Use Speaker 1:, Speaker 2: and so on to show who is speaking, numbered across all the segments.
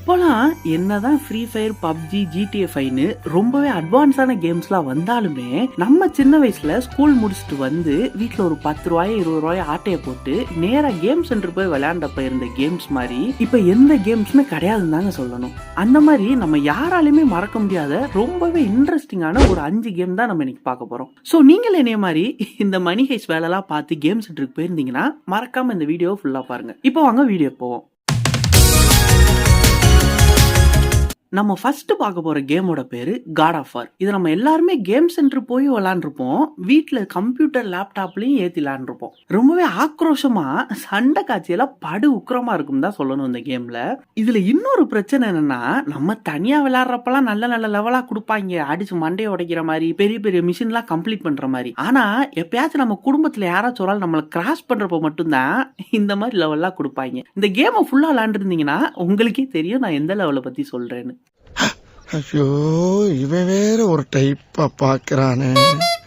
Speaker 1: இப்போலாம் என்னதான் free fire, PUBG, GTA 5ன்னு ரொம்பவே அட்வான்ஸான கேம்ஸ்லாம் வந்தாலுமே நம்ம சின்ன வயசுல ஸ்கூல் முடிச்சுட்டு வந்து வீட்டில் ஒரு 10 ரூபாய் 20 ரூபாய் ஆட்டையை போட்டு நேராக கேம் சென்டர் போய் விளையாண்டப்ப இருந்த கேம்ஸ் மாதிரி இப்போ எந்த கேம்ஸுமே கிடையாதுன்னு தாங்க சொல்லணும். அந்த மாதிரி நம்ம யாராலுமே மறக்க முடியாத ரொம்பவே இன்ட்ரெஸ்டிங்கான ஒரு 5 கேம் தான் நம்ம இன்னைக்கு பார்க்க போறோம். ஸோ நீங்கள் என்னைய மாதிரி இந்த மணி ஹைஸ் வேலைலாம் பார்த்து கேம் சென்டருக்கு போயிருந்தீங்கன்னா மறக்காம இந்த வீடியோ ஃபுல்லா பாருங்க. இப்போ வாங்க வீடியோ போவோம். நம்ம ஃபர்ஸ்ட் பார்க்க போற கேமோட பேரு காட் ஆஃப் வார். இது நம்ம எல்லாருமே கேம் சென்டர் போய் விளாண்டுருப்போம், வீட்டில் கம்ப்யூட்டர் லேப்டாப்லயும் ஏற்றி விளாண்டுருப்போம். ரொம்பவே ஆக்ரோஷமா சண்டை காட்சியெல்லாம் படு உக்கிரமா இருக்கும் தான் சொல்லணும் இந்த கேம்ல. இதுல இன்னொரு பிரச்சனை என்னன்னா, நம்ம தனியா விளையாடுறப்பெல்லாம் நல்ல நல்ல லெவலா கொடுப்பாங்க, அடிச்சு மண்டையை உடைக்கிற மாதிரி பெரிய பெரிய மிஷின்லாம் கம்ப்ளீட் பண்ற மாதிரி. ஆனா எப்பயாச்சும் நம்ம குடும்பத்துல யாராச்சும் ஒரு ஆள் நம்மளை கிராஸ் பண்றப்ப மட்டும்தான் இந்த மாதிரி லெவல்லாம் கொடுப்பாங்க. இந்த கேமை ஃபுல்லா விளையாண்டுருந்தீங்கன்னா உங்களுக்கே தெரியும் நான் எந்த லெவலை பத்தி சொல்றேன்னு.
Speaker 2: ஐயோ, இவன் வேற ஒரு டைப்பா பாக்குறானே.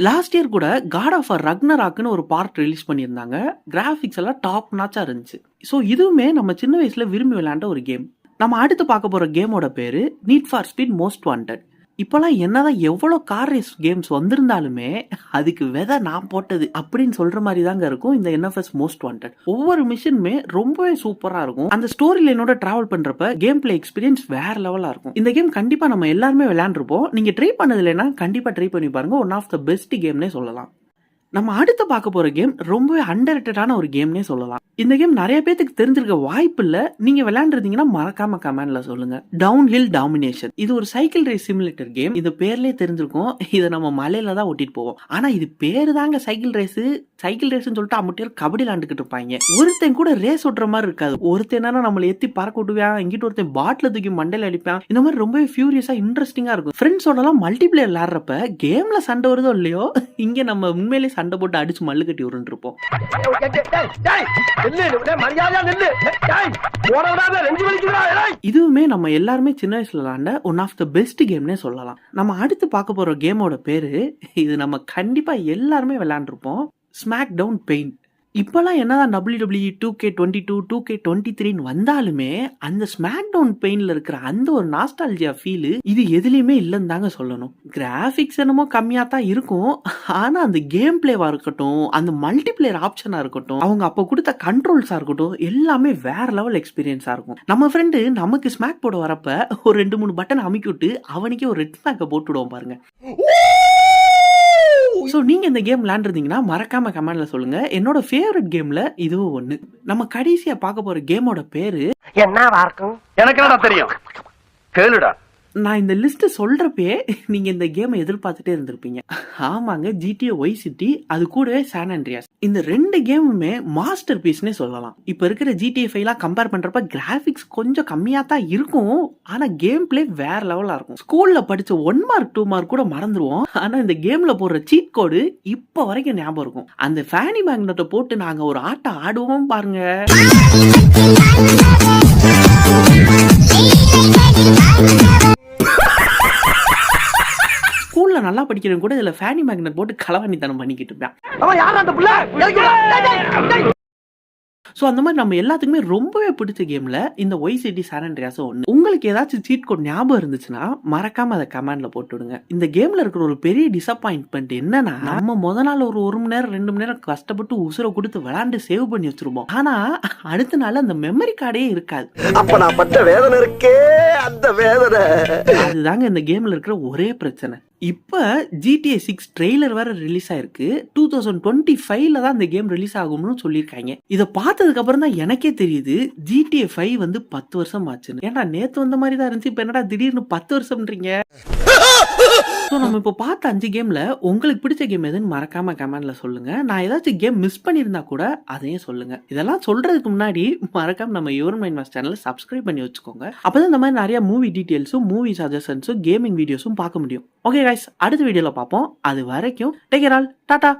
Speaker 1: லாஸ்ட் இயர் கூட காட் ஆஃப் வார் ரக்னராக்னு ஒரு பார்ட் ரிலீஸ் பண்ணியிருந்தாங்க. கிராஃபிக்ஸ் எல்லாம் டாப் நாச்சா இருந்துச்சு. ஸோ இதுவுமே நம்ம சின்ன வயசுல விரும்பி விளையாண்ட ஒரு கேம். நம்ம அடுத்து பார்க்க போற கேமோட பேரு need for speed most wanted. இப்போலாம் என்னதான் எவ்வளோ கார் ரேஸ் கேம்ஸ் வந்திருந்தாலுமே அதுக்கு விதை நான் போட்டது அப்படின்னு சொல்ற மாதிரி தாங்க இருக்கும் இந்த NFS மோஸ்ட் வாண்டட். ஒவ்வொரு மிஷினுமே ரொம்பவே சூப்பரா இருக்கும். அந்த ஸ்டோரி லைனோட டிராவல் பண்றப்ப கேம் பிளே எக்ஸ்பீரியன்ஸ் வேற லெவலா இருக்கும். இந்த கேம் கண்டிப்பா நம்ம எல்லாருமே விளையாண்டுருப்போம். நீங்க ட்ரை பண்ணது இல்லைன்னா கண்டிப்பா ட்ரை பண்ணி பாருங்க. ஒன் ஆஃப் த பெஸ்ட் கேம்னே சொல்லலாம். நம்ம அடுத்து பார்க்க போற கேம் ரொம்பவே அண்டர்ரேட்டடான ஒரு கேம்னே சொல்லலாம். இந்த கேம் நிறைய பேருக்கு தெரிஞ்சிருக்க வாய்ப்பு இல்ல. நீங்க விளையாண்டுருந்தீங்கன்னா மறக்காம கமெண்ட்ல சொல்லுங்க. Downhill domination. இது ஒரு சைக்கிள் ரேஸ் சிமுலேட்டர் கேம். இது பேர்லயே தெரிஞ்சிருக்கும், இதை நம்ம மலையில தான் ஓட்டிட்டு போவோம். ஆனா இது பேரு தாங்க சைக்கிள் ரேஸ். சைக்கிள் ரேஸ்ன்னு சொல்லிட்டு அம்மட்டியார் கபடி விளாண்டுக்கிட்டு இருப்பாங்க. ஒருத்தன் கூட ரேஸ் ஓட்டுற மாதிரி இருக்காது. ஒருத்தன் நம்மளை எத்தி பறக்க விட்டுவான், இங்கிட்ட ஒருத்தன் பாட்டில தூக்கி மண்டையில அடிப்பான். இந்த மாதிரி ரொம்பவே ஃபியூரியஸா இன்ட்ரெஸ்டிங்கா இருக்கும். ஃப்ரெண்ட்ஸோட எல்லாம் மல்டிபிளேயர் விளையாடுறப்ப கேம்ல சண்டை வருதோ இல்லையோ, இங்க நம்ம உண்மையிலேயே சண்டை போட்டு அடிச்சு மல்லு கட்டி உருண்டு இருப்போம். இதுவுமே நம்ம எல்லாருமே சின்ன வயசுல விளையாண்ட ஒன் ஆஃப் த பெஸ்ட் கேம்னே சொல்லலாம். நம்ம அடுத்து பார்க்க போற கேமோட பேரு, இது நம்ம கண்டிப்பா எல்லாருமே விளையாண்டுருப்போம், ஸ்மாக் டவுன் பெயின். இப்போலாம் என்னதான் WWE 2K22 2K23 வந்தாலுமே அந்த ஸ்மாக் டவுன் பெயின்ல இருக்கிற அந்த ஒரு நாஸ்டால்ஜியா ஃபீல் இது எதுலையுமே இல்லைன்னு தாங்க சொல்லணும். கிராஃபிக்ஸ் என்னமோ கம்மியா தான் இருக்கும், ஆனா அந்த கேம் பிளேவா இருக்கட்டும், அந்த மல்டிபிளேயர் ஆப்ஷனா இருக்கட்டும், அவங்க அப்போ கொடுத்த கண்ட்ரோல்ஸா இருக்கட்டும், எல்லாமே வேற லெவல் எக்ஸ்பீரியன்ஸா இருக்கும். நம்ம ஃப்ரெண்டு நமக்கு ஸ்மாக் போட வரப்ப ஒரு 2-3 பட்டன் அமுக்கி விட்டு அவனுக்கே ஒரு ரெட் ஸ்மாக்கை போட்டு விடுவோம் பாருங்க. ஸோ நீங்க இந்த கேம் விளையாண்டுருந்தீங்கன்னா மறக்காம கமெண்ட்ல சொல்லுங்க. என்னோட ஃபேவரட் கேம்ல இதுவும் ஒண்ணு. நம்ம கடைசியா பார்க்க போற கேமோட பேரு
Speaker 3: என்னவா இருக்கும்? எனக்கு என்ன தெரியும், கேளுடா.
Speaker 1: நான் இந்த லிஸ்ட் சொல்றப்பே நீங்க இந்த கேமை எதிர்பார்த்துட்டே இருந்திருப்பீங்க. ஆமாங்க, GTA Vice City, அது கூடவே சான் ஆண்ட்ரியாஸ். இந்த 2 கேமுமே மாஸ்டர் பீஸ்னே சொல்லலாம். இப்ப இருக்கிற GTA 5 கம்பேர் பண்றப்ப கிராபிக்ஸ் கொஞ்சம் கம்மியா தான் இருக்கும், ஆனா கேம் பிளே வேற லெவலா இருக்கும். ஸ்கூல்ல படிச்ச 1 மார்க் 2 மார்க் கூட மறந்துடுவோம், ஆனா இந்த கேம்ல போடுற சீட் கோடு இப்ப வரைக்கும் ஞாபகம் இருக்கும். அந்த ஃபேனி மேக்னெட்டை போட்டு நாங்க ஒரு ஆட்டம் ஆடுவோம் பாருங்க. ஸ்கூல்ல நல்லா படிக்கிறவங்க கூட இதுல ஃபேனி மேக்னெட் போட்டு களவாணித்தனம் பண்ணிக்கிட்டு இருப்பான். ஸோ அந்த மாதிரி நம்ம எல்லாத்துக்குமே ரொம்பவே பிடிச்ச கேம்ல இந்த Vice City சான் ஆண்ட்ரியாஸும் ஒன்று. உங்களுக்கு ஏதாச்சும் சீட் கோட் ஞாபகம் இருந்துச்சுன்னா மறக்காம அதை கமெண்ட்ல போட்டு விடுங்க. இந்த கேம்ல இருக்கிற ஒரு பெரிய டிசப்பாயின்ட்மெண்ட் என்னன்னா, நம்ம முத நாள் ஒரு 1 மணி நேரம் 2 மணி நேரம் கஷ்டப்பட்டு உசுரை கொடுத்து விளையாண்டு சேவ் பண்ணி வச்சிருப்போம். ஆனா அடுத்த நாள் அந்த மெமரி கார்டே இருக்காது.
Speaker 2: அப்ப நான் பட்ட வேதனை இருக்கே, அந்த வேதனை.
Speaker 1: அதுதாங்க இந்த கேம்ல இருக்கிற ஒரே பிரச்சனை. இப்ப GTA 6 ட்ரெய்லர் வேற ரிலீஸ் ஆயிருக்கு. 2025ல தான் இந்த கேம் ரிலீஸ் ஆகும்னு சொல்லியிருக்காங்க. இதை பார்த்ததுக்கு அப்புறம் தான் எனக்கே தெரியுது GTA 5 வந்து 10 வருஷம் ஆச்சுன்னு. ஏன்னா நேத்து வந்த மாதிரி தான் இருந்துச்சு, இப்ப என்னடா திடீர்னு 10 வருஷம்ன்றீங்க. நம்ம இப்போ பார்த்த 5 கேம்ல உங்களுக்கு பிடிச்ச கேம் எதுன்னு மறக்காம கமெண்ட்ல சொல்லுங்க. நான் ஏதாச்சும் கேம் மிஸ் பண்ணியிருந்தா கூட அதையும் சொல்லுங்க. இதெல்லாம் சொல்றதுக்கு முன்னாடி மறக்காம நம்ம யுவர் மைண்ட் மாஸ் சேனலை சப்ஸ்கிரைப் பண்ணி வச்சுக்கோங்க. அப்பதான் இந்த மாதிரி நிறைய மூவி டீடைல்ஸும் மூவி சஜஷன்ஸும் கேமிங் வீடியோஸும் பார்க்க முடியும். ஓகே கைஸ், அடுத்த வீடியோல பார்ப்போம். அது வரைக்கும் டேக் கேர் ஆல், டாடா.